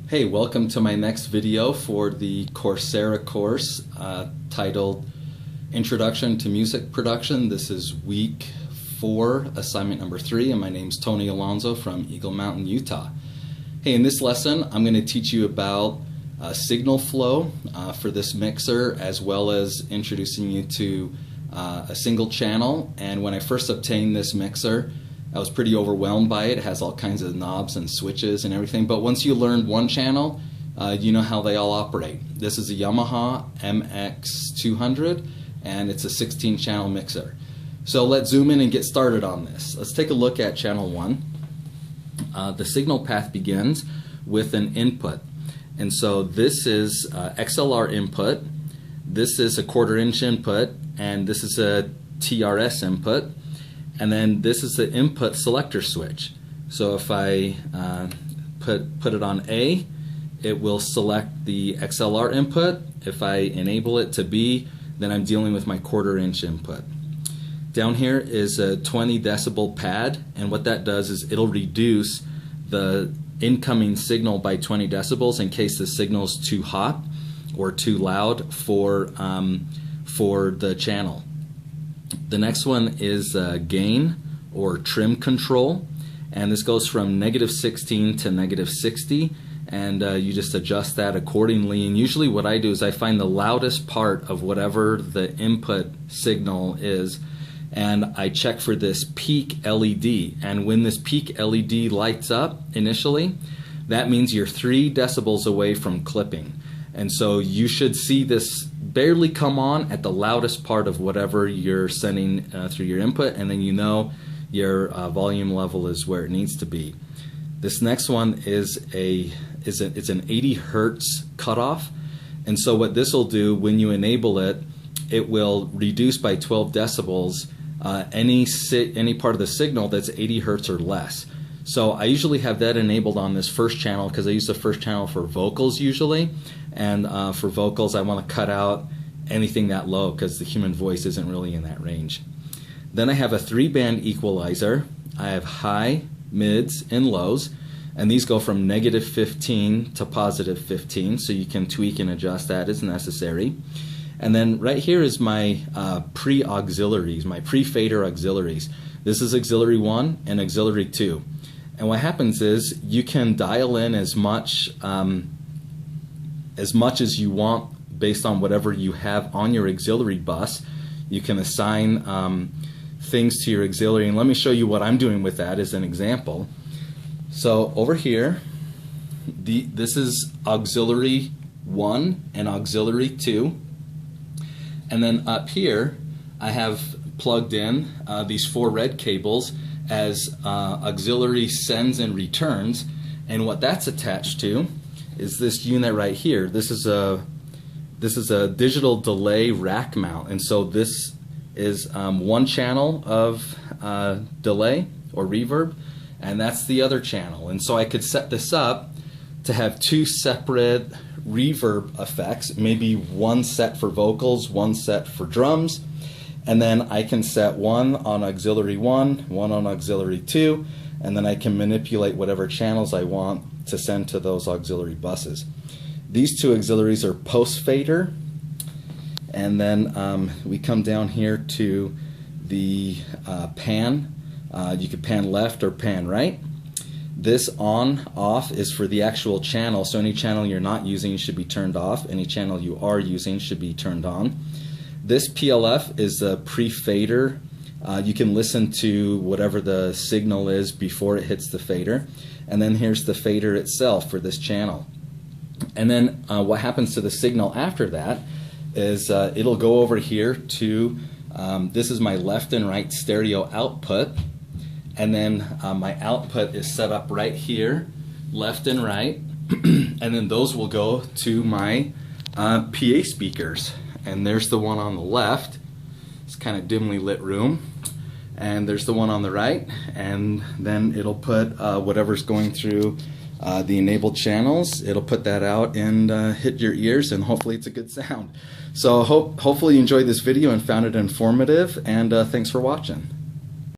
Hey, welcome to my next video for the Coursera course titled Introduction to Music Production. This is week 4, assignment number 3, and my name's Tony Alonzo from Eagle Mountain, Utah. Hey, in this lesson, I'm going to teach you about signal flow for this mixer, as well as introducing you to a single channel. And when I first obtained this mixer, I was pretty overwhelmed by it. It has all kinds of knobs and switches and everything, but once you learn one channel, you know how they all operate. This is a Yamaha MX200, and it's a 16 channel mixer. So let's zoom in and get started on this. Let's take a look at channel 1. The signal path begins with an input, and so this is XLR input, this is a 1/4 inch input, and this is a TRS input. And then this is the input selector switch. So if I put it on A, it will select the XLR input. If I enable it to B, then I'm dealing with my 1/4 inch input. Down here is a 20 decibel pad, and what that does is it'll reduce the incoming signal by 20 decibels in case the signal's too hot or too loud for the channel. The next one is gain or trim control, and this goes from -16 to -60, and you just adjust that accordingly. And usually what I do is I find the loudest part of whatever the input signal is, and I check for this peak LED, and when this peak LED lights up initially, that means you're 3 decibels away from clipping. And so you should see this barely come on at the loudest part of whatever you're sending through your input, and then you know your volume level is where it needs to be. This next one is it's an 80 hertz cutoff, and so what this will do when you enable it, it will reduce by 12 decibels any part of the signal that's 80 hertz or less. So I usually have that enabled on this first channel because I use the first channel for vocals usually, and for vocals I want to cut out anything that low because the human voice isn't really in that range. Then I have a 3-band equalizer. I have high, mids, and lows, and these go from -15 to +15, so you can tweak and adjust that as necessary. And then right here is my pre-auxiliaries, my pre-fader auxiliaries. This is auxiliary 1 and auxiliary 2. And what happens is you can dial in as much as you want based on whatever you have on your auxiliary bus. You can assign things to your auxiliary, and let me show you what I'm doing with that as an example. So over here, this is auxiliary 1 and auxiliary 2, and then up here I have plugged in these 4 red cables as auxiliary sends and returns, and what that's attached to is this unit right here. This is a digital delay rack mount, and so this is one channel of delay or reverb, and that's the other channel. And so I could set this up to have 2 separate reverb effects, maybe one set for vocals, one set for drums, and then I can set one on auxiliary 1, one on auxiliary 2, and then I can manipulate whatever channels I want to send to those auxiliary buses. These 2 auxiliaries are post fader, and then we come down here to the pan. You could pan left or pan right. This on off is for the actual channel, so any channel you're not using should be turned off, any channel you are using should be turned on. This PLF is the pre-fader. You can listen to whatever the signal is before it hits the fader. And then here's the fader itself for this channel. And then what happens to the signal after that is it'll go over here to, this is my left and right stereo output. And then my output is set up right here, left and right. And then those will go to my PA speakers. And there's the one on the left. It's kind of dimly lit room. And there's the one on the right. And then it'll put whatever's going through the enabled channels. It'll put that out and hit your ears, and hopefully it's a good sound. So hopefully you enjoyed this video and found it informative, and thanks for watching.